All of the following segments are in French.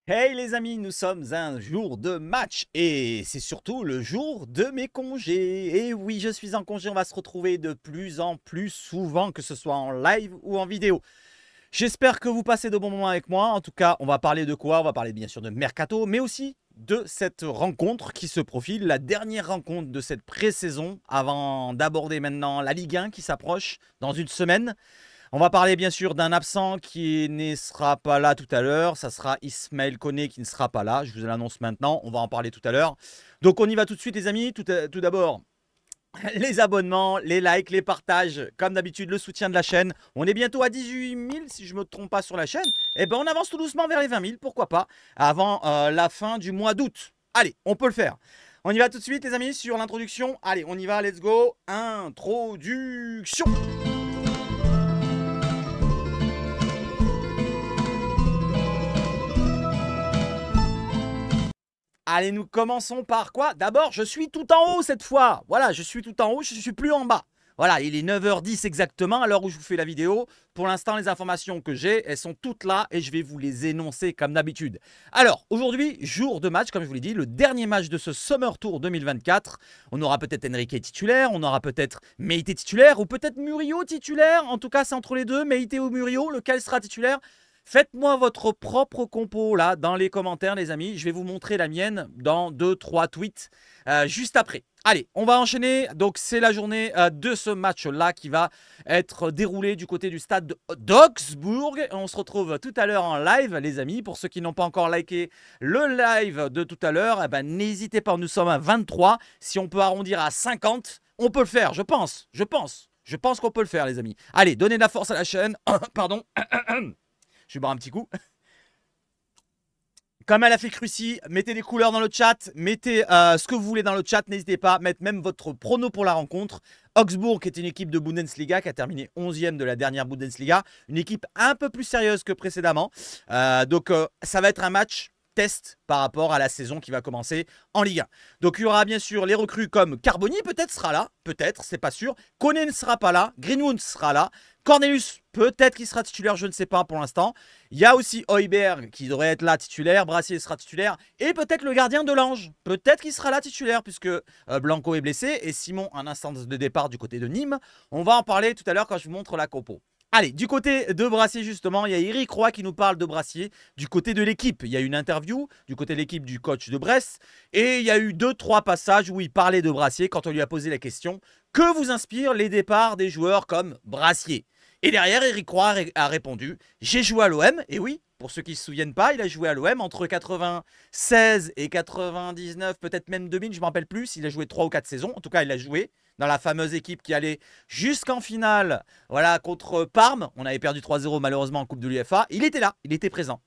Hey les amis, nous sommes un jour de match et c'est surtout le jour de mes congés. Et oui, je suis en congé, on va se retrouver de plus en plus souvent, que ce soit en live ou en vidéo. J'espère que vous passez de bons moments avec moi. En tout cas, on va parler de quoi? On va parler bien sûr de Mercato, mais aussi de cette rencontre qui se profile, la dernière rencontre de cette pré-saison, avant d'aborder maintenant la Ligue 1 qui s'approche dans une semaine. On va parler bien sûr d'un absent qui ne sera pas là tout à l'heure. Ça sera Ismaël Koné qui ne sera pas là. Je vous l'annonce maintenant. On va en parler tout à l'heure. Donc on y va tout de suite les amis. Tout d'abord, les abonnements, les likes, les partages. Comme d'habitude, le soutien de la chaîne. On est bientôt à 18 000 si je ne me trompe pas sur la chaîne. Et ben on avance tout doucement vers les 20 000. Pourquoi pas. Avant la fin du mois d'août. Allez, on peut le faire. On y va tout de suite les amis sur l'introduction. Allez, on y va. Let's go. Introduction. Allez, nous commençons par quoi? D'abord, je suis tout en haut cette fois. Voilà, je suis tout en haut, je ne suis plus en bas. Voilà, il est 9h10 exactement à l'heure où je vous fais la vidéo. Pour l'instant, les informations que j'ai, elles sont toutes là et je vais vous les énoncer comme d'habitude. Alors, aujourd'hui, jour de match, comme je vous l'ai dit, le dernier match de ce Summer Tour 2024. On aura peut-être Enrique titulaire, on aura peut-être Meïté titulaire ou peut-être Murillo titulaire. En tout cas, c'est entre les deux, Meïté ou Murillo, lequel sera titulaire? Faites-moi votre propre compo là dans les commentaires les amis. Je vais vous montrer la mienne dans 2-3 tweets juste après. Allez, on va enchaîner. Donc c'est la journée de ce match-là qui va être déroulé du côté du stade d'Augsbourg. On se retrouve tout à l'heure en live les amis. Pour ceux qui n'ont pas encore liké le live de tout à l'heure, eh ben, n'hésitez pas, nous sommes à 23. Si on peut arrondir à 50, on peut le faire, je pense. Je pense qu'on peut le faire les amis. Allez, donnez de la force à la chaîne. Pardon. Je vais boire un petit coup. Comme elle a fait Crucy, mettez des couleurs dans le chat, mettez ce que vous voulez dans le chat, n'hésitez pas à mettre même votre prono pour la rencontre. Augsbourg, qui est une équipe de Bundesliga, qui a terminé 11e de la dernière Bundesliga, une équipe un peu plus sérieuse que précédemment. Donc ça va être un match test par rapport à la saison qui va commencer en Ligue 1. Donc il y aura bien sûr les recrues comme Carboni peut-être sera là, peut-être, c'est pas sûr. Koné ne sera pas là, Greenwood sera là, Cornelius peut-être qu'il sera titulaire, je ne sais pas pour l'instant. Il y a aussi Højbjerg qui devrait être là titulaire, Brassier sera titulaire et peut-être le gardien de l'Ange, peut-être qu'il sera là titulaire puisque Blanco est blessé et Simon en instance de départ du côté de Nîmes. On va en parler tout à l'heure quand je vous montre la compo. Allez, du côté de Brassier justement, il y a Eric Roy qui nous parle de Brassier. Du côté de l'équipe, il y a une interview du côté de l'équipe du coach de Brest. Et il y a eu 2-3 passages où il parlait de Brassier quand on lui a posé la question: que vous inspirent les départs des joueurs comme Brassier? Et derrière, Eric Roy a répondu: j'ai joué à l'OM. Et oui, pour ceux qui ne se souviennent pas, il a joué à l'OM entre 96 et 99, peut-être même 2000, je ne me rappelle plus. Il a joué 3 ou 4 saisons. En tout cas, il a joué dans la fameuse équipe qui allait jusqu'en finale, voilà, contre Parme. On avait perdu 3-0 malheureusement en Coupe de l'UEFA. Il était là, il était présent.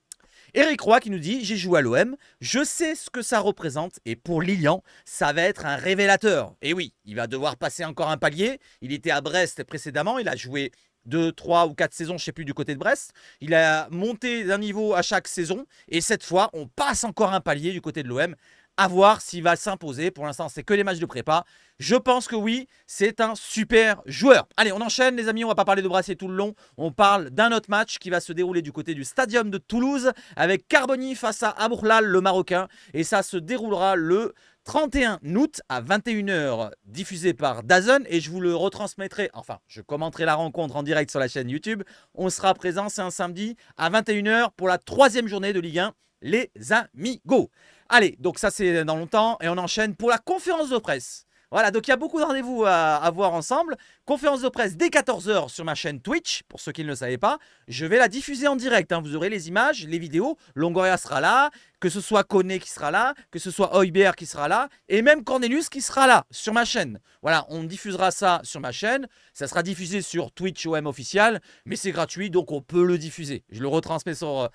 Eric Roy qui nous dit: j'ai joué à l'OM, je sais ce que ça représente et pour Lilian, ça va être un révélateur. Et oui, il va devoir passer encore un palier. Il était à Brest précédemment, il a joué 2, 3 ou 4 saisons, je ne sais plus, du côté de Brest. Il a monté d'un niveau à chaque saison et cette fois, on passe encore un palier du côté de l'OM. À voir s'il va s'imposer. Pour l'instant, c'est que les matchs de prépa. Je pense que oui, c'est un super joueur. Allez, on enchaîne les amis, on ne va pas parler de Brassier tout le long. On parle d'un autre match qui va se dérouler du côté du Stadium de Toulouse avec Carboni face à Abourlal, le Marocain. Et ça se déroulera le 31 août à 21h, diffusé par DAZN. Et je vous le retransmettrai, enfin, je commenterai la rencontre en direct sur la chaîne YouTube. On sera présent, c'est un samedi, à 21h pour la 3e journée de Ligue 1. Les amigos. Allez, donc ça c'est dans longtemps et on enchaîne pour la conférence de presse. Voilà, donc il y a beaucoup de rendez-vous à voir ensemble. Conférence de presse dès 14h sur ma chaîne Twitch, pour ceux qui ne le savaient pas. Je vais la diffuser en direct, hein. Vous aurez les images, les vidéos. Longoria sera là, que ce soit Koné qui sera là, que ce soit Højbjerg qui sera là, et même Cornelius qui sera là, sur ma chaîne. Voilà, on diffusera ça sur ma chaîne. Ça sera diffusé sur Twitch OM officiel, mais c'est gratuit, donc on peut le diffuser. Je le retransmets sur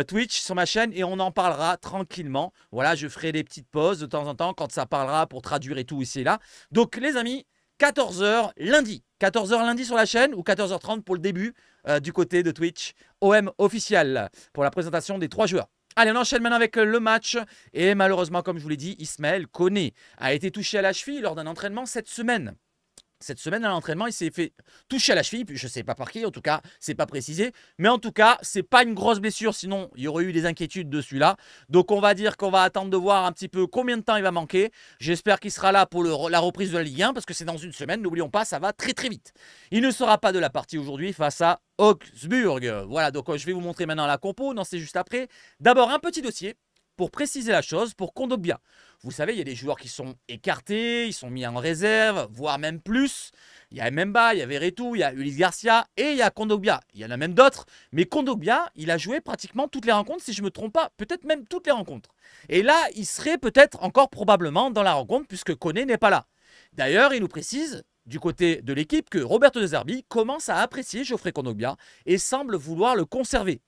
Twitch, sur ma chaîne, et on en parlera tranquillement. Voilà, je ferai des petites pauses de temps en temps quand ça parlera pour traduire et tout ici et là. Donc les amis, 14h lundi. 14h lundi sur la chaîne ou 14h30 pour le début du côté de Twitch OM officiel pour la présentation des 3 joueurs. Allez, on enchaîne maintenant avec le match. Et malheureusement, comme je vous l'ai dit, Ismaël Koné a été touché à la cheville lors d'un entraînement cette semaine. Cette semaine à l'entraînement, il s'est fait toucher à la cheville, je ne sais pas par qui, en tout cas, c'est pas précisé. Mais en tout cas, c'est pas une grosse blessure, sinon il y aurait eu des inquiétudes dessus là. Donc on va dire qu'on va attendre de voir un petit peu combien de temps il va manquer. J'espère qu'il sera là pour la reprise de la Ligue 1, parce que c'est dans une semaine, n'oublions pas, ça va très très vite. Il ne sera pas de la partie aujourd'hui face à Augsburg. Voilà, donc je vais vous montrer maintenant la compo, non c'est juste après. D'abord un petit dossier pour préciser la chose, pour Kondogbia. Vous savez, il y a des joueurs qui sont écartés, ils sont mis en réserve, voire même plus. Il y a Mbemba, il y a Veretout, il y a Ulysse Garcia et il y a Kondogbia. Il y en a même d'autres, mais Kondogbia, il a joué pratiquement toutes les rencontres, si je ne me trompe pas, peut-être même toutes les rencontres. Et là, il serait peut-être encore probablement dans la rencontre, puisque Koné n'est pas là. D'ailleurs, il nous précise, du côté de l'équipe, que Roberto De Zerbi commence à apprécier Geoffrey Kondogbia et semble vouloir le conserver.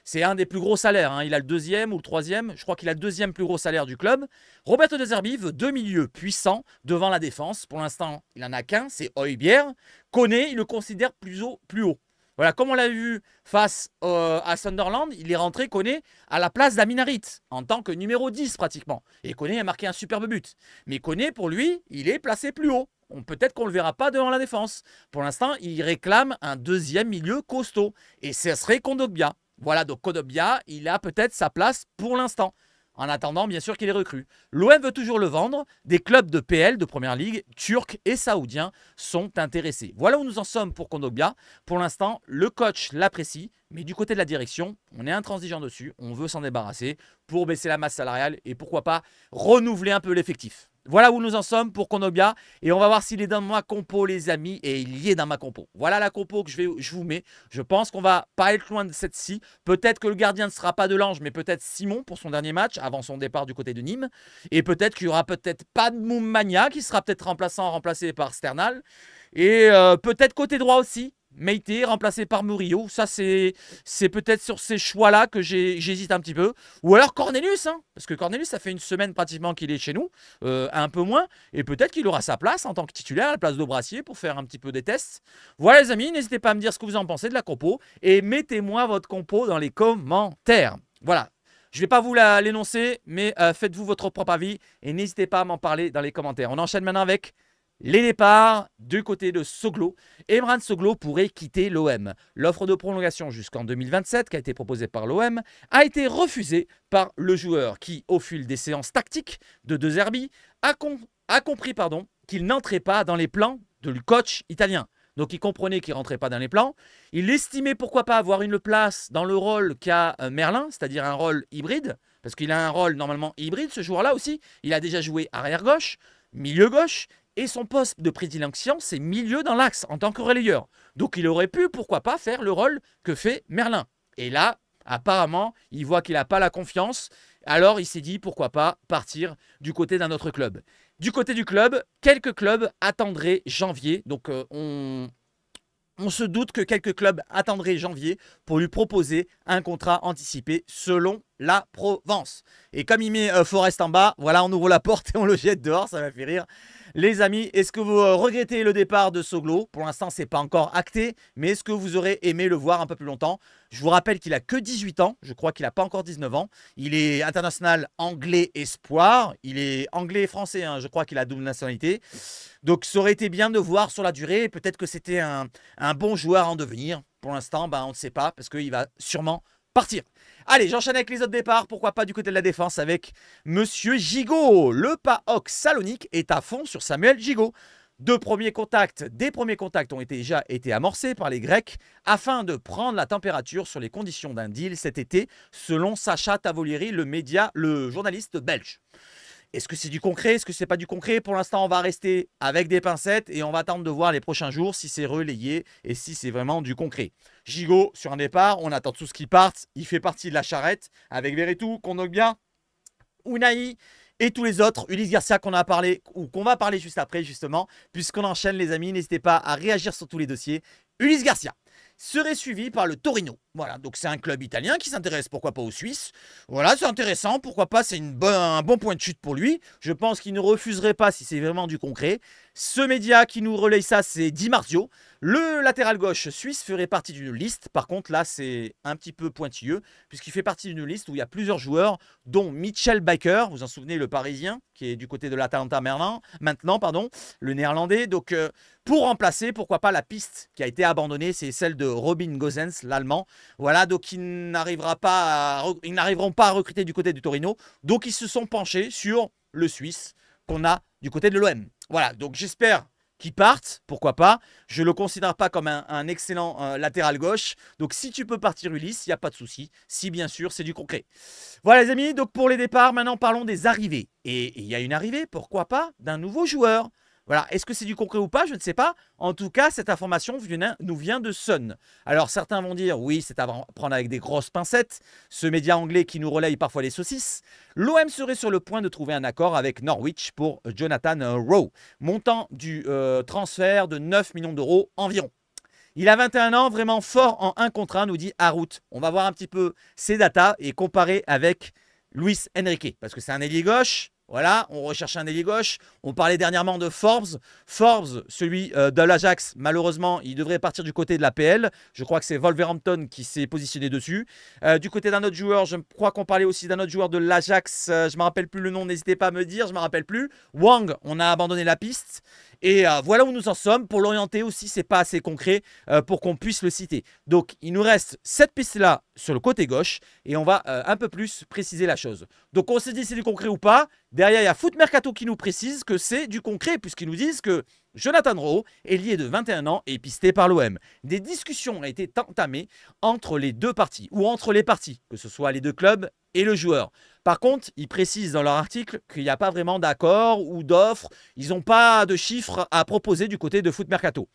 C'est un des plus gros salaires, hein. Il a le deuxième ou le troisième, je crois qu'il a le deuxième plus gros salaire du club. Roberto De Zerbi veut 2 milieux puissants devant la défense. Pour l'instant, il n'en a qu'un, c'est Højbjerg. Koné, il le considère plus haut. Voilà, comme on l'a vu face à Sunderland, il est rentré, Koné, à la place d'Amin Harit, en tant que numéro 10 pratiquement. Et Koné a marqué un superbe but. Mais Koné, pour lui, il est placé plus haut. Peut-être qu'on ne le verra pas devant la défense. Pour l'instant, il réclame un deuxième milieu costaud. Et ce serait Kondogbia. Voilà, donc Kondogbia, il a peut-être sa place pour l'instant. En attendant, bien sûr qu'il est recru. L'OM veut toujours le vendre. Des clubs de PL, de Première Ligue, turcs et saoudiens, sont intéressés. Voilà où nous en sommes pour Kondogbia. Pour l'instant, le coach l'apprécie. Mais du côté de la direction, on est intransigeant dessus. On veut s'en débarrasser pour baisser la masse salariale et pourquoi pas renouveler un peu l'effectif. Voilà où nous en sommes pour Kondogbia. Et on va voir s'il est dans ma compo, les amis. Et il y est dans ma compo. Voilà la compo que je vous mets. Je pense qu'on va pas être loin de cette-ci. Peut-être que le gardien ne sera pas Delange, mais peut-être Simon pour son dernier match, avant son départ du côté de Nîmes. Et peut-être qu'il n'y aura peut-être pas de Moumania, qui sera peut-être remplacé par Sternal. Et peut-être côté droit aussi. Meïté remplacé par Murillo, ça c'est peut-être sur ces choix-là que j'hésite un petit peu. Ou alors Cornelius, hein, parce que Cornelius, ça fait une semaine pratiquement qu'il est chez nous, un peu moins, et peut-être qu'il aura sa place en tant que titulaire à la place de Brassier pour faire un petit peu des tests. Voilà les amis, n'hésitez pas à me dire ce que vous en pensez de la compo, et mettez-moi votre compo dans les commentaires. Voilà. Je ne vais pas vous l'énoncer, mais faites-vous votre propre avis, et n'hésitez pas à m'en parler dans les commentaires. On enchaîne maintenant avec les départs du côté de Soglo. Emran Soglo pourrait quitter l'OM. L'offre de prolongation jusqu'en 2027 qui a été proposée par l'OM a été refusée par le joueur qui, au fil des séances tactiques de De Zerbi, a compris qu'il n'entrait pas dans les plans du coach italien. Donc il comprenait qu'il ne rentrait pas dans les plans. Il estimait pourquoi pas avoir une place dans le rôle qu'a Merlin, c'est-à-dire un rôle hybride, parce qu'il a un rôle normalement hybride ce joueur-là aussi. Il a déjà joué arrière gauche, milieu gauche, et son poste de prédilection, c'est milieu dans l'axe en tant que relayeur. Donc il aurait pu, pourquoi pas, faire le rôle que fait Merlin. Et là, apparemment, il voit qu'il n'a pas la confiance. Alors il s'est dit, pourquoi pas, partir du côté d'un autre club. Du côté du club, quelques clubs attendraient janvier. Donc on se doute que quelques clubs attendraient janvier pour lui proposer un contrat anticipé selon la Provence. Et comme il met Forest en bas, voilà, on ouvre la porte et on le jette dehors, ça m'a fait rire. Les amis, est-ce que vous regrettez le départ de Soglo? Pour l'instant, ce n'est pas encore acté, mais est-ce que vous aurez aimé le voir un peu plus longtemps? Je vous rappelle qu'il a que 18 ans, je crois qu'il n'a pas encore 19 ans. Il est international anglais espoir, il est anglais et français, hein, je crois qu'il a double nationalité. Donc ça aurait été bien de voir sur la durée, peut-être que c'était un bon joueur en devenir. Pour l'instant, on ne sait pas, parce qu'il va sûrement partir. Allez, j'enchaîne avec les autres départs, pourquoi pas du côté de la défense avec Monsieur Gigot. Le PAOK Salonique est à fond sur Samuel Gigot. Des premiers contacts ont déjà été amorcés par les Grecs afin de prendre la température sur les conditions d'un deal cet été, selon Sacha Tavolieri, le journaliste belge. Est-ce que c'est du concret? Est-ce que c'est pas du concret? Pour l'instant, on va rester avec des pincettes et on va attendre de voir les prochains jours si c'est relayé et si c'est vraiment du concret. Gigot, sur un départ, on attend tous qu'ils partent. Il fait partie de la charrette avec Veretout, Kondogbia, Unai et tous les autres. Ulysse Garcia qu'on a parlé ou qu'on va parler juste après, justement, puisqu'on enchaîne, les amis. N'hésitez pas à réagir sur tous les dossiers. Ulysse Garcia serait suivi par le Torino. Voilà, donc c'est un club italien qui s'intéresse, pourquoi pas aux Suisses. Voilà, c'est intéressant, pourquoi pas, c'est un bon point de chute pour lui. Je pense qu'il ne refuserait pas si c'est vraiment du concret. Ce média qui nous relaye ça, c'est Di Marzio. Le latéral gauche suisse ferait partie d'une liste. Par contre, là, c'est un petit peu pointilleux, puisqu'il fait partie d'une liste où il y a plusieurs joueurs, dont Mitchell Baker, vous en souvenez, le Parisien, qui est du côté de l'Atalanta maintenant, pardon, le Néerlandais. Donc, pour remplacer, pourquoi pas, la piste qui a été abandonnée, c'est celle de Robin Gosens, l'Allemand. Voilà, donc ils n'arriveront pas à recruter du côté du Torino. Donc ils se sont penchés sur le Suisse qu'on a du côté de l'OM. Voilà, donc j'espère qu'ils partent, pourquoi pas. Je ne le considère pas comme un excellent latéral gauche. Donc si tu peux partir Ulysse, il n'y a pas de souci. Si bien sûr, c'est du concret. Voilà les amis, donc pour les départs, maintenant parlons des arrivées. Et il y a une arrivée, pourquoi pas, d'un nouveau joueur. Voilà, est-ce que c'est du concret ou pas? Je ne sais pas. En tout cas, cette information nous vient de Sun. Alors certains vont dire, oui, c'est à prendre avec des grosses pincettes. Ce média anglais qui nous relaye parfois les saucisses. L'OM serait sur le point de trouver un accord avec Norwich pour Jonathan Rowe. Montant du transfert de 9 millions d'euros environ. Il a 21 ans, vraiment fort en 1 contre 1, nous dit Harout. On va voir un petit peu ses datas et comparer avec Luis Enrique. Parce que c'est un ailier gauche. Voilà, on recherche un ailier gauche. On parlait dernièrement de Forbes. Forbes, celui de l'Ajax, malheureusement, il devrait partir du côté de la PL. Je crois que c'est Wolverhampton qui s'est positionné dessus. Du côté d'un autre joueur, je crois qu'on parlait aussi d'un autre joueur de l'Ajax. Je ne me rappelle plus le nom, n'hésitez pas à me dire, je ne me rappelle plus. Wang, on a abandonné la piste. Et voilà où nous en sommes. Pour l'orienter aussi, c'est pas assez concret pour qu'on puisse le citer. Donc, il nous reste cette piste-là sur le côté gauche et on va un peu plus préciser la chose. Donc, on s'est dit c'est du concret ou pas. Derrière, il y a Foot Mercato qui nous précise que c'est du concret puisqu'ils nous disent que Jonathan Rowe, ailier de 21 ans, est pisté par l'OM. Des discussions ont été entamées entre les deux parties ou entre les parties, que ce soit les deux clubs et le joueur. Par contre, ils précisent dans leur article qu'il n'y a pas vraiment d'accord ou d'offre. Ils n'ont pas de chiffres à proposer du côté de Foot Mercato.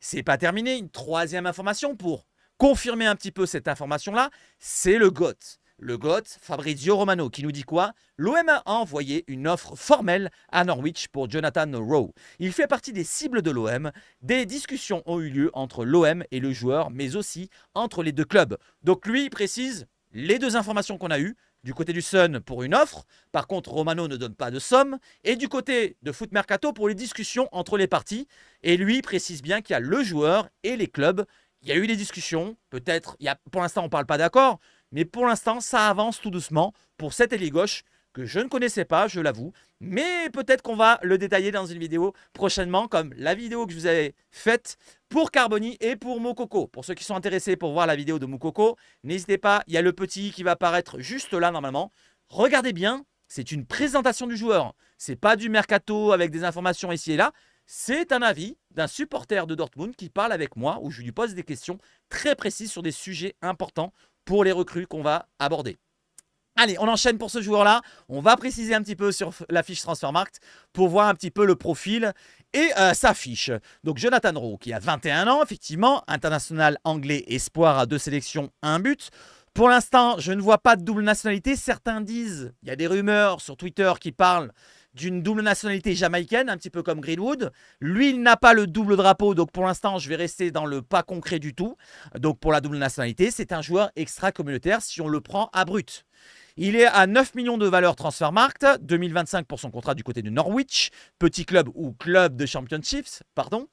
C'est pas terminé. Une troisième information pour confirmer un petit peu cette information-là, c'est le GOAT. Le GOAT, Fabrizio Romano, qui nous dit quoi? L'OM a envoyé une offre formelle à Norwich pour Jonathan Rowe. Il fait partie des cibles de l'OM. Des discussions ont eu lieu entre l'OM et le joueur, mais aussi entre les deux clubs. Donc lui, il précise les deux informations qu'on a eues. Du côté du Sun pour une offre. Par contre, Romano ne donne pas de somme. Et du côté de Foot Mercato pour les discussions entre les parties. Et lui précise bien qu'il y a le joueur et les clubs. Il y a eu des discussions. Peut-être, pour l'instant, on ne parle pas d'accord. Mais pour l'instant, ça avance tout doucement pour cet ailier gauche que je ne connaissais pas, je l'avoue. Mais peut-être qu'on va le détailler dans une vidéo prochainement, comme la vidéo que je vous avais faite pour Carboni et pour Moukoko. Pour ceux qui sont intéressés pour voir la vidéo de Moukoko, n'hésitez pas, il y a le petit qui va apparaître juste là normalement. Regardez bien, c'est une présentation du joueur. C'est pas du mercato avec des informations ici et là. C'est un avis d'un supporter de Dortmund qui parle avec moi, où je lui pose des questions très précises sur des sujets importants pour les recrues qu'on va aborder. Allez, on enchaîne pour ce joueur-là. On va préciser un petit peu sur la fiche Transfermarkt pour voir un petit peu le profil et sa fiche. Donc Jonathan Rowe qui a 21 ans, effectivement, international anglais, espoir à 2 sélections, 1 but. Pour l'instant, je ne vois pas de double nationalité. Certains disent, il y a des rumeurs sur Twitter qui parlent d'une double nationalité jamaïcaine, un petit peu comme Greenwood. Lui, il n'a pas le double drapeau, donc pour l'instant, je vais rester dans le pas concret du tout. Donc pour la double nationalité, c'est un joueur extra-communautaire si on le prend à brut. Il est à 9 millions de valeur Transfermarkt, 2025 pour son contrat du côté de Norwich, petit club ou club de Championships, pardon.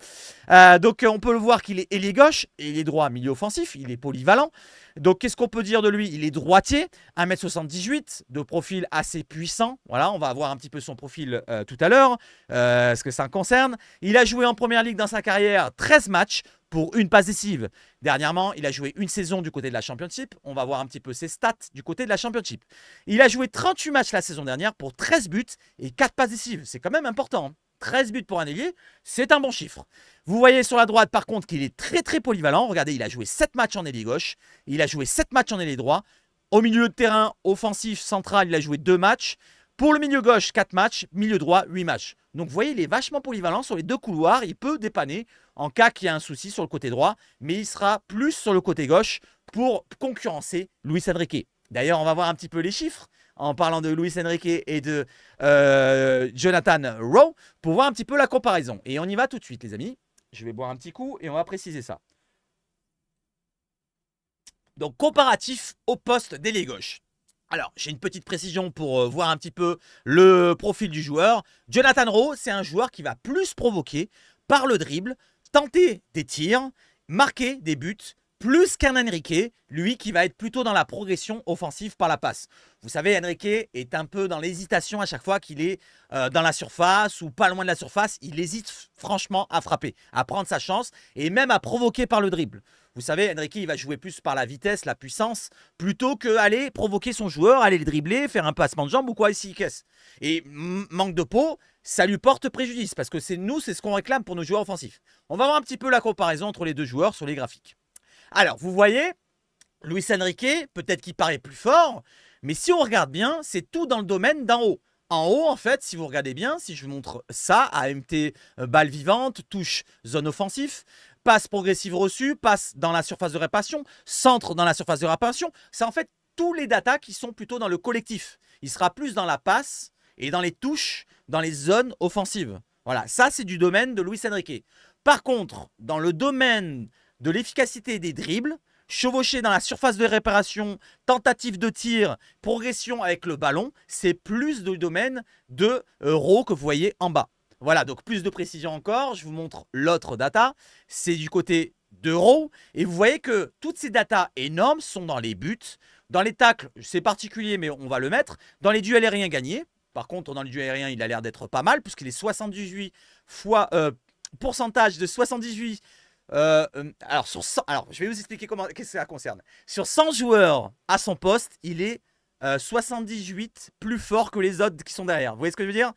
Donc on peut le voir qu'il est ailier gauche et il est droit milieu offensif, il est polyvalent. Donc qu'est-ce qu'on peut dire de lui? Il est droitier, 1m78, de profil assez puissant. Voilà, on va voir un petit peu son profil tout à l'heure, ce que ça concerne. Il a joué en première ligue dans sa carrière 13 matchs pour une passe décisive. Dernièrement, il a joué une saison du côté de la Championship. On va voir un petit peu ses stats du côté de la Championship. Il a joué 38 matchs la saison dernière pour 13 buts et 4 passes décisives. C'est quand même important. Hein. 13 buts pour un ailier, c'est un bon chiffre. Vous voyez sur la droite, par contre, qu'il est très très polyvalent. Regardez, il a joué 7 matchs en ailier gauche. Il a joué 7 matchs en ailier droit. Au milieu de terrain, offensif, central, il a joué 2 matchs. Pour le milieu gauche, 4 matchs. Milieu droit, 8 matchs. Donc vous voyez, il est vachement polyvalent sur les deux couloirs. Il peut dépanner en cas qu'il y a un souci sur le côté droit. Mais il sera plus sur le côté gauche pour concurrencer Luis Enrique. D'ailleurs, on va voir un petit peu les chiffres en parlant de Luis Enrique et de Jonathan Rowe pour voir un petit peu la comparaison. Et on y va tout de suite, les amis. Je vais boire un petit coup et on va préciser ça. Donc comparatif au poste d'ailier gauche. Alors, j'ai une petite précision pour voir un petit peu le profil du joueur. Jonathan Rowe, c'est un joueur qui va plus provoquer par le dribble, tenter des tirs, marquer des buts, plus qu'un Enrique, lui qui va être plutôt dans la progression offensive par la passe. Vous savez, Enrique est un peu dans l'hésitation à chaque fois qu'il est dans la surface ou pas loin de la surface. Il hésite franchement à frapper, à prendre sa chance et même à provoquer par le dribble. Vous savez, Enrique, il va jouer plus par la vitesse, la puissance, plutôt qu'aller provoquer son joueur, aller le dribbler, faire un passement de jambe ou quoi ici, qu'est-ce. Et manque de peau, ça lui porte préjudice parce que c'est ce qu'on réclame pour nos joueurs offensifs. On va voir un petit peu la comparaison entre les deux joueurs sur les graphiques. Alors, vous voyez, Luis Enrique, peut-être qu'il paraît plus fort, mais si on regarde bien, c'est tout dans le domaine d'en haut. En haut, en fait, si vous regardez bien, si je vous montre ça, AMT, balle vivante, touche, zone offensif, passe progressive reçue, passe dans la surface de réparation, centre dans la surface de réparation, c'est en fait tous les datas qui sont plutôt dans le collectif. Il sera plus dans la passe et dans les touches, dans les zones offensives. Voilà, ça c'est du domaine de Luis Enrique. Par contre, dans le domaine de l'efficacité des dribbles, chevaucher dans la surface de réparation, tentative de tir, progression avec le ballon, c'est plus du domaine de Rowe que vous voyez en bas. Voilà, donc plus de précision encore, je vous montre l'autre data, c'est du côté de Rowe, et vous voyez que toutes ces datas énormes sont dans les buts, dans les tacles, c'est particulier mais on va le mettre, dans les duels aériens gagnés. Par contre, dans les duels aériens, il a l'air d'être pas mal, puisqu'il est 78 fois, pourcentage de 78. Alors, je vais vous expliquer qu'est-ce que ça concerne. Sur 100 joueurs à son poste, il est 78 plus fort que les autres qui sont derrière. Vous voyez ce que je veux dire?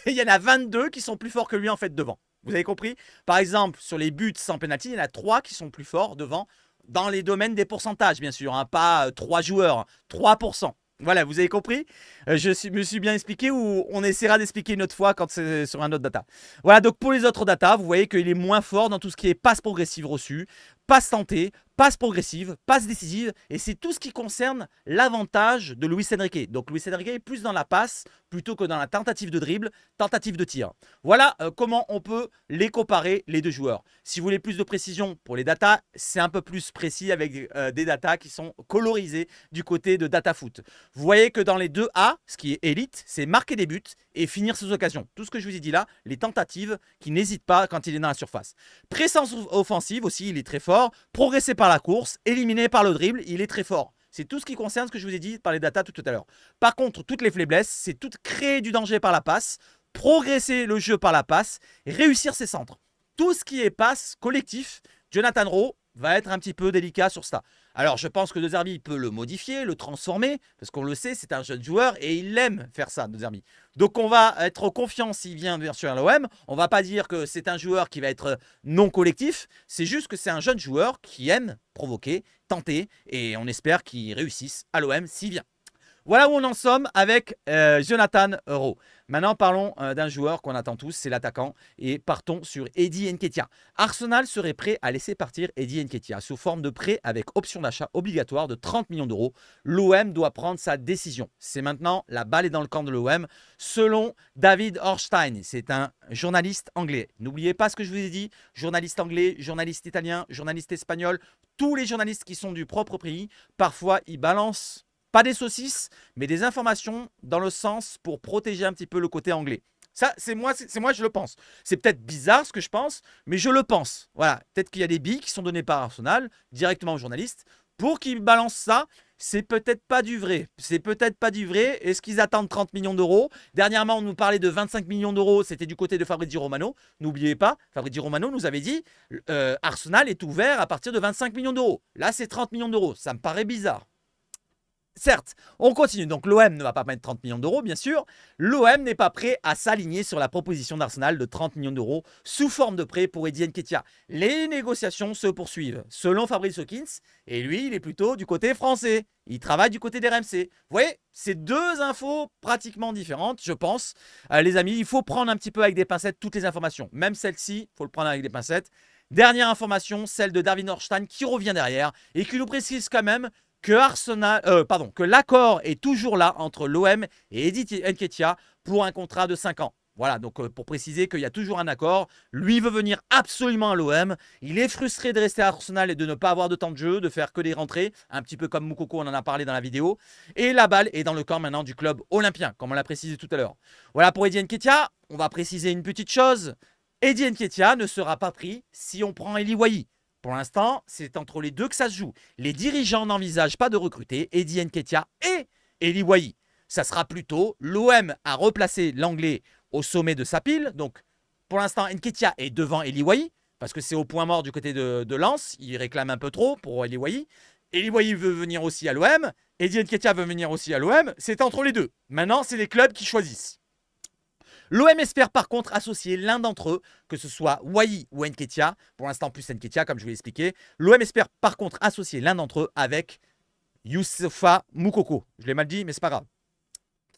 Il y en a 22 qui sont plus forts que lui en fait devant. Vous avez compris? Par exemple, sur les buts sans penalty, il y en a 3 qui sont plus forts devant. Dans les domaines des pourcentages, bien sûr. Hein, pas 3 joueurs, 3%. Voilà, vous avez compris? Me suis bien expliqué ou on essaiera d'expliquer une autre fois quand c'est sur un autre data. Voilà, donc pour les autres data, vous voyez qu'il est moins fort dans tout ce qui est passe progressive reçue, passe tentée, passe progressive, passe décisive. Et c'est tout ce qui concerne l'avantage de Luis Enrique. Donc Luis Enrique est plus dans la passe plutôt que dans la tentative de dribble, tentative de tir. Voilà comment on peut les comparer, les deux joueurs. Si vous voulez plus de précision pour les datas, c'est un peu plus précis avec des datas qui sont colorisées du côté de DataFoot. Vous voyez que dans les 2A, ce qui est élite, c'est marquer des buts et finir ses occasions. Tout ce que je vous ai dit là, les tentatives qui n'hésitent pas quand il est dans la surface. Présence offensive aussi, il est très fort. Progresser par la course, éliminé par le dribble, il est très fort. C'est tout ce qui concerne ce que je vous ai dit par les datas tout à l'heure. Par contre, toutes les faiblesses, c'est tout créer du danger par la passe, progresser le jeu par la passe, réussir ses centres. Tout ce qui est passe collectif, Jonathan Rowe va être un petit peu délicat sur ça. Alors, je pense que De Zerbi peut le modifier, le transformer, parce qu'on le sait, c'est un jeune joueur et il aime faire ça, De Zerbi. Donc, on va être confiant s'il vient bien sûr à l'OM. On ne va pas dire que c'est un joueur qui va être non collectif. C'est juste que c'est un jeune joueur qui aime provoquer, tenter, et on espère qu'il réussisse à l'OM s'il vient. Voilà où on en sommes avec Jonathan Rowe. Maintenant, parlons d'un joueur qu'on attend tous, c'est l'attaquant. Et partons sur Eddie Nketiah. Arsenal serait prêt à laisser partir Eddie Nketiah sous forme de prêt avec option d'achat obligatoire de 30 millions d'euros. L'OM doit prendre sa décision. C'est maintenant, la balle est dans le camp de l'OM. Selon David Ornstein, c'est un journaliste anglais. N'oubliez pas ce que je vous ai dit. Journaliste anglais, journaliste italien, journaliste espagnol. Tous les journalistes qui sont du propre pays, parfois, ils balancent pas des saucisses, mais des informations dans le sens pour protéger un petit peu le côté anglais. Ça, c'est moi, je le pense. C'est peut-être bizarre ce que je pense, mais je le pense. Voilà, peut-être qu'il y a des billes qui sont données par Arsenal directement aux journalistes pour qu'ils balancent ça. C'est peut-être pas du vrai. C'est peut-être pas du vrai. Est-ce qu'ils attendent 30 millions d'euros? Dernièrement, on nous parlait de 25 millions d'euros. C'était du côté de Fabrizio Romano. N'oubliez pas, Fabrizio Romano nous avait dit Arsenal est ouvert à partir de 25 millions d'euros. Là, c'est 30 millions d'euros. Ça me paraît bizarre. Certes, on continue. Donc l'OM ne va pas mettre 30 millions d'euros, bien sûr. L'OM n'est pas prêt à s'aligner sur la proposition d'Arsenal de 30 millions d'euros sous forme de prêt pour Eddie Nketiah. Les négociations se poursuivent, selon Fabrice Hawkins. Et lui, il est plutôt du côté français. Il travaille du côté des RMC. Vous voyez, c'est deux infos pratiquement différentes, je pense. Les amis, il faut prendre un petit peu avec des pincettes toutes les informations. Même celle-ci, il faut le prendre avec des pincettes. Dernière information, celle de David Ornstein qui revient derrière et qui nous précise quand même que l'accord est toujours là entre l'OM et Eddie Nketiah pour un contrat de 5 ans. Voilà, donc pour préciser qu'il y a toujours un accord. Lui veut venir absolument à l'OM. Il est frustré de rester à Arsenal et de ne pas avoir de temps de jeu, de faire que des rentrées, un petit peu comme Moukoko, on en a parlé dans la vidéo. Et la balle est dans le camp maintenant du club olympien, comme on l'a précisé tout à l'heure. Voilà pour Eddie Nketiah. On va préciser une petite chose. Eddie Nketiah ne sera pas pris si on prend Eli Wahi. Pour l'instant, c'est entre les deux que ça se joue. Les dirigeants n'envisagent pas de recruter Eddie Nketiah et Eli Wahi. Ça sera plutôt l'OM a replacé l'anglais au sommet de sa pile. Donc, pour l'instant, Nketiah est devant Eli Wahi parce que c'est au point mort du côté de Lens. Il réclame un peu trop pour Eli Wahi. Eli Wahi veut venir aussi à l'OM. Eddie Nketiah veut venir aussi à l'OM. C'est entre les deux. Maintenant, c'est les clubs qui choisissent. L'OM espère par contre associer l'un d'entre eux, que ce soit Wahi ou Nketiah, pour l'instant plus Nketiah comme je vous l'ai expliqué. L'OM espère par contre associer l'un d'entre eux avec Youssoufa Moukoko. Je l'ai mal dit, mais c'est pas grave.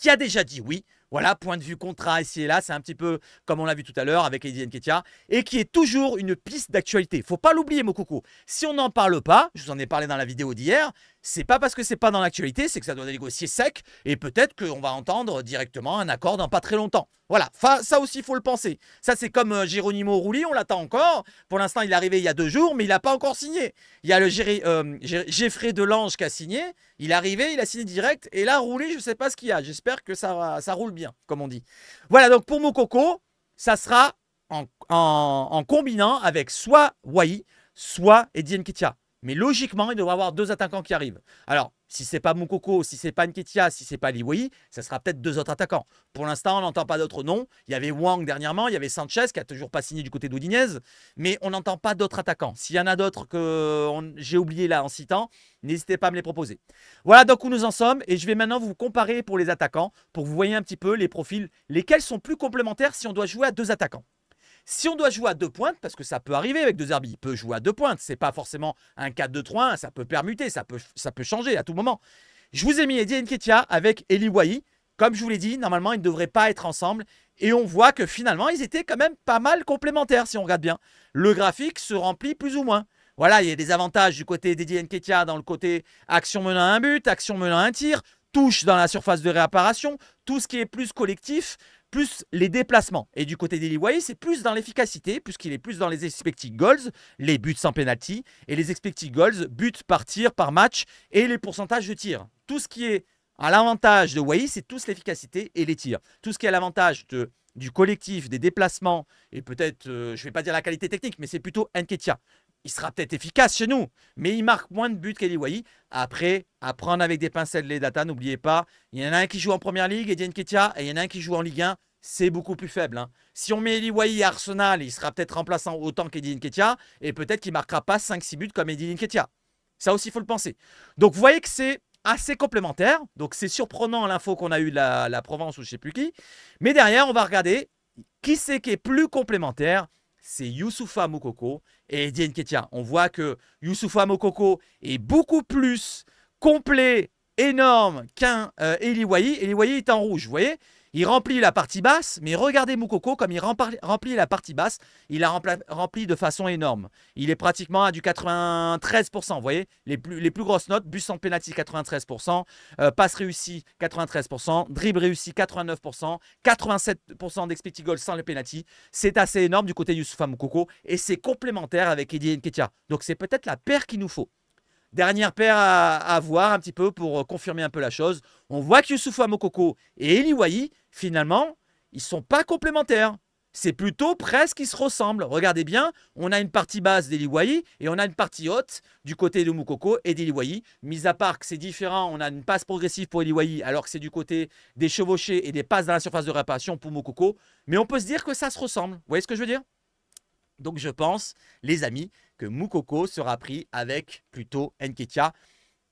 Qui a déjà dit oui. Voilà, point de vue contrat ici et là, c'est un petit peu comme on l'a vu tout à l'heure avec Eddie Nketiah, et qui est toujours une piste d'actualité. Faut pas l'oublier, Moukoko. Si on n'en parle pas, je vous en ai parlé dans la vidéo d'hier, c'est pas parce que c'est pas dans l'actualité, c'est que ça doit négocier sec, et peut-être qu'on va entendre directement un accord dans pas très longtemps. Voilà, ça aussi, il faut le penser. Ça, c'est comme Geronimo Rulli, on l'attend encore. Pour l'instant, il est arrivé il y a 2 jours, mais il n'a pas encore signé. Il y a le Geoffrey Delange qui a signé. Il est arrivé, il a signé direct. Et là, Rulli, je ne sais pas ce qu'il y a. J'espère que ça roule bien, comme on dit. Voilà, donc pour Moukoko, ça sera en combinant avec soit Wahi, soit Eddie Nketiah. Mais logiquement, il devrait y avoir 2 attaquants qui arrivent. Alors, si ce n'est pas Moukoko, si ce n'est pas Nketiah, si ce n'est pas Eli Wahi, ça sera peut-être 2 autres attaquants. Pour l'instant, on n'entend pas d'autres noms. Il y avait Wang dernièrement, il y avait Sanchez qui n'a toujours pas signé du côté d'Udinese, mais on n'entend pas d'autres attaquants. S'il y en a d'autres que j'ai oublié là en citant, n'hésitez pas à me les proposer. Voilà donc où nous en sommes, et je vais maintenant vous comparer pour les attaquants, pour que vous voyez un petit peu les profils, lesquels sont plus complémentaires si on doit jouer à 2 attaquants. Si on doit jouer à 2 pointes, parce que ça peut arriver avec De Zerbi, il peut jouer à 2 pointes. Ce n'est pas forcément un 4-2-3-1, ça peut permuter, ça peut changer à tout moment. Je vous ai mis Eddie Nketiah avec Eli Wahi. Comme je vous l'ai dit, normalement, ils ne devraient pas être ensemble. Et on voit que finalement, ils étaient quand même pas mal complémentaires, si on regarde bien. Le graphique se remplit plus ou moins. Voilà, il y a des avantages du côté d'Eddie Nketiah dans le côté action menant à un but, action menant à un tir, touche dans la surface de réparation, tout ce qui est plus collectif, plus les déplacements. Et du côté d'Eli Wahi, c'est plus dans l'efficacité, puisqu'il est plus dans les expected goals, les buts sans penalty, et les expected goals, buts par tir, par match, et les pourcentages de tir. Tout ce qui est à l'avantage de Wahi, c'est tous l'efficacité et les tirs. Tout ce qui est à l'avantage du collectif, des déplacements, et peut-être, je ne vais pas dire la qualité technique, mais c'est plutôt Nketiah. Il sera peut-être efficace chez nous, mais il marque moins de buts qu'Eli Wahi. Après, à prendre avec des pincettes les datas, n'oubliez pas, il y en a un qui joue en Première Ligue, Eddie Nketiah, et il y en a un qui joue en Ligue 1. C'est beaucoup plus faible. Hein. Si on met Eli Wahi à Arsenal, il sera peut-être remplaçant autant qu'Eddie Nketiah, et peut-être qu'il ne marquera pas 5-6 buts comme Eddie Nketiah. Ça aussi, il faut le penser. Donc, vous voyez que c'est assez complémentaire. Donc, c'est surprenant l'info qu'on a eue de la Provence ou je ne sais plus qui. Mais derrière, on va regarder qui c'est qui est plus complémentaire. C'est Youssoufa Moukoko et Eddie Nketiah. On voit que Youssoufa Moukoko est beaucoup plus complet, énorme qu'un Eli Wahi. Eli Wahi est en rouge, vous voyez ? Il remplit la partie basse, mais regardez Moukoko, comme il remplit la partie basse, il la rempli de façon énorme. Il est pratiquement à du 93%, vous voyez, les plus grosses notes, but sans penalty 93%, passe réussi 93%, dribble réussi 89%, 87% d'expected goals sans le penalty. C'est assez énorme du côté de Youssoufa Moukoko et c'est complémentaire avec Eddie Nketiah. Donc c'est peut-être la paire qu'il nous faut. Dernière paire à voir un petit peu pour confirmer un peu la chose. On voit que Youssoufa Moukoko et Eli Wahi, finalement, ils ne sont pas complémentaires. C'est plutôt presque qu'ils se ressemblent. Regardez bien, on a une partie basse d'Eli Wahi et on a une partie haute du côté de Moukoko et d'Eli Wahi. Mis à part que c'est différent, on a une passe progressive pour Eli Wahi alors que c'est du côté des chevauchés et des passes dans la surface de réparation pour Moukoko. Mais on peut se dire que ça se ressemble. Vous voyez ce que je veux dire ? Donc je pense, les amis, que Moukoko sera pris avec plutôt Nketiah.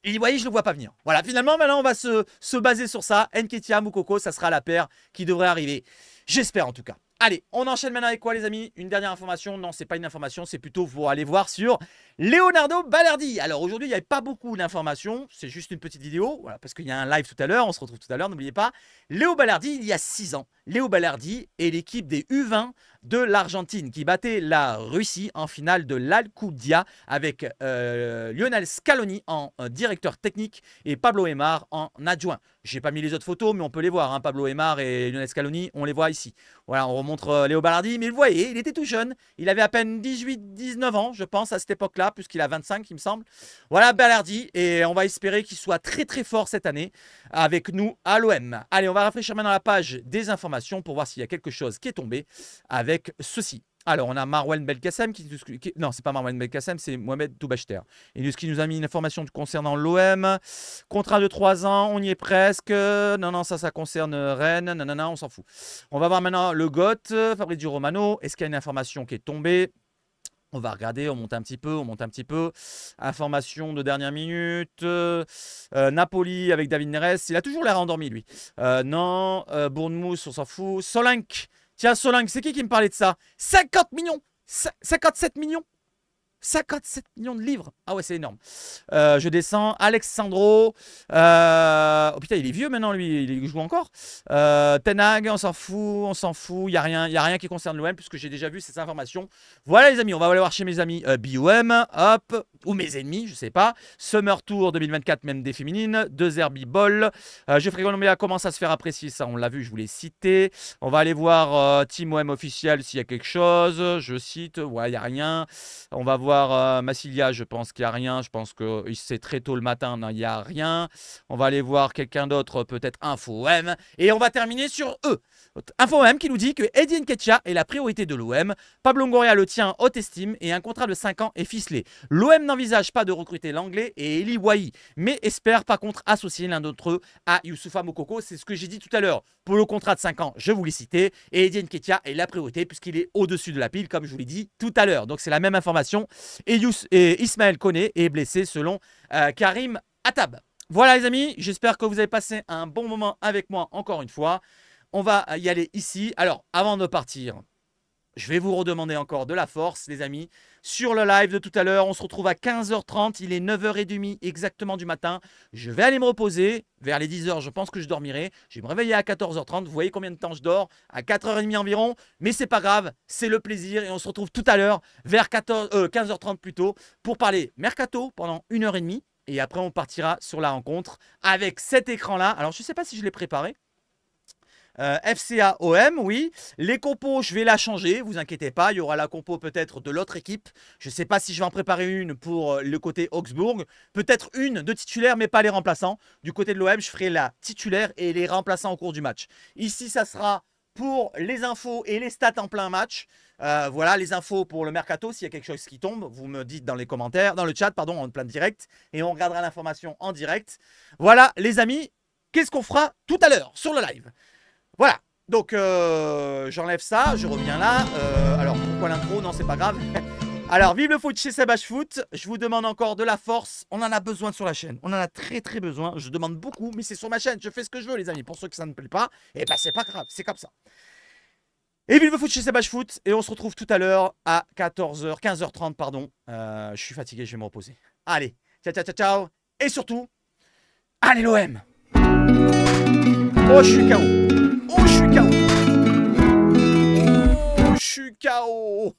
Eli Wahi, je ne le vois pas venir. Voilà, finalement, maintenant, on va se baser sur ça. Nketiah, Moukoko, ça sera la paire qui devrait arriver. J'espère en tout cas. Allez, on enchaîne maintenant avec quoi, les amis? Une dernière information. Non, ce n'est pas une information, c'est plutôt pour aller voir sur Leonardo Balerdi. Alors aujourd'hui, il n'y avait pas beaucoup d'informations. C'est juste une petite vidéo, voilà, parce qu'il y a un live tout à l'heure. On se retrouve tout à l'heure, n'oubliez pas. Léo Balerdi, il y a 6 ans. Léo Balerdi et l'équipe des U20 de l'Argentine qui battait la Russie en finale de l'Alcúdia avec Lionel Scaloni en directeur technique et Pablo Aimar en adjoint. J'ai pas mis les autres photos, mais on peut les voir. Hein. Pablo Aimar et Lionel Scaloni, on les voit ici. Voilà, on remontre Léo Ballardi, mais vous voyez, il était tout jeune. Il avait à peine 18-19 ans, je pense, à cette époque-là, puisqu'il a 25, il me semble. Voilà Ballardi, et on va espérer qu'il soit très très fort cette année avec nous à l'OM. Allez, on va rafraîchir maintenant la page des informations pour voir s'il y a quelque chose qui est tombé avec ceci. Alors, on a Marwan Belkacem non, c'est pas Marwan Belkacem, c'est Mohamed Toubachter. Et qui nous a mis une information concernant l'OM. Contrat de 3 ans, on y est presque. Non, ça concerne Rennes. Non, on s'en fout. On va voir maintenant le GOAT, Fabrizio Romano. Est-ce qu'il y a une information qui est tombée? On va regarder, on monte un petit peu. Information de dernière minute. Napoli avec David Neres. Il a toujours l'air endormi, lui. Non. Bournemouth, on s'en fout. Solanke. Tiens, Solanke, c'est qui me parlait de ça? 50 millions 57 millions 57 millions de livres. Ah ouais, c'est énorme. Je descends. Alexandro. Oh putain, il est vieux maintenant, lui. Il joue encore. Ten Hag, on s'en fout. Il n'y a rien qui concerne l'OM puisque j'ai déjà vu ces informations. Voilà, les amis. On va aller voir chez mes amis BOM. Hop. Ou mes ennemis, je sais pas. Summer Tour 2024, même des féminines. 2 Herbie Ball. Geoffrey Colombia commence à se faire apprécier. Ça, on l'a vu, je vous l'ai cité. On va aller voir Team OM officiel s'il y a quelque chose. Je cite. Ouais, il n'y a rien. On va voir Massilia, je pense qu'il n'y a rien. Je pense que c'est très tôt le matin. Non, il n'y a rien. On va aller voir quelqu'un d'autre, peut-être Info OM. Et on va terminer sur eux. Info OM qui nous dit que Eddie Nketiah est la priorité de l'OM. Pablo Longoria le tient en haute estime et un contrat de 5 ans est ficelé. L'OM n'envisage pas de recruter l'anglais et Eli Wahi, mais espère par contre associer l'un d'entre eux à Youssoufa Moukoko. C'est ce que j'ai dit tout à l'heure. Pour le contrat de 5 ans, je vous l'ai cité. Et Eddie Nketiah est la priorité puisqu'il est au-dessus de la pile, comme je vous l'ai dit tout à l'heure. Donc c'est la même information. Et Ismaël Koné est blessé selon Karim Attab. Voilà les amis, j'espère que vous avez passé un bon moment avec moi encore une fois. On va y aller ici. Alors, avant de partir, je vais vous redemander encore de la force, les amis. Sur le live de tout à l'heure, on se retrouve à 15h30. Il est 9h30 exactement du matin. Je vais aller me reposer. Vers les 10h, je pense que je dormirai. Je vais me réveiller à 14h30. Vous voyez combien de temps je dors? À 4h30 environ. Mais c'est pas grave, c'est le plaisir. Et on se retrouve tout à l'heure, vers 15h30 plutôt, pour parler Mercato pendant 1h30. Et après, on partira sur la rencontre avec cet écran-là. Alors, je ne sais pas si je l'ai préparé. FCA OM, oui. Les compos, je vais la changer, vous inquiétez pas. Il y aura la compo peut-être de l'autre équipe. Je ne sais pas si je vais en préparer une pour le côté Augsbourg. Peut-être une de titulaire, mais pas les remplaçants. Du côté de l'OM, je ferai la titulaire et les remplaçants au cours du match. Ici, ça sera pour les infos et les stats en plein match. Voilà les infos pour le mercato. S'il y a quelque chose qui tombe, vous me dites dans les commentaires, dans le chat, pardon, en plein direct. Et on regardera l'information en direct. Voilà les amis, qu'est-ce qu'on fera tout à l'heure sur le live? Voilà, donc j'enlève ça, je reviens là. Alors pourquoi l'intro? Non, c'est pas grave. Alors, vive le foot chez Sebach Foot. Je vous demande encore de la force. On en a besoin sur la chaîne. On en a très très besoin. Je demande beaucoup, mais c'est sur ma chaîne. Je fais ce que je veux, les amis. Pour ceux que ça ne plaît pas, et ben c'est pas grave, c'est comme ça. Et vive le foot chez Sebach Foot. Et on se retrouve tout à l'heure à 15h30, pardon. Je suis fatigué, je vais me reposer. Allez, ciao, ciao, ciao, ciao. Et surtout, allez l'OM. Oh, je suis KO. Oh, je suis KO. Oh, je suis KO.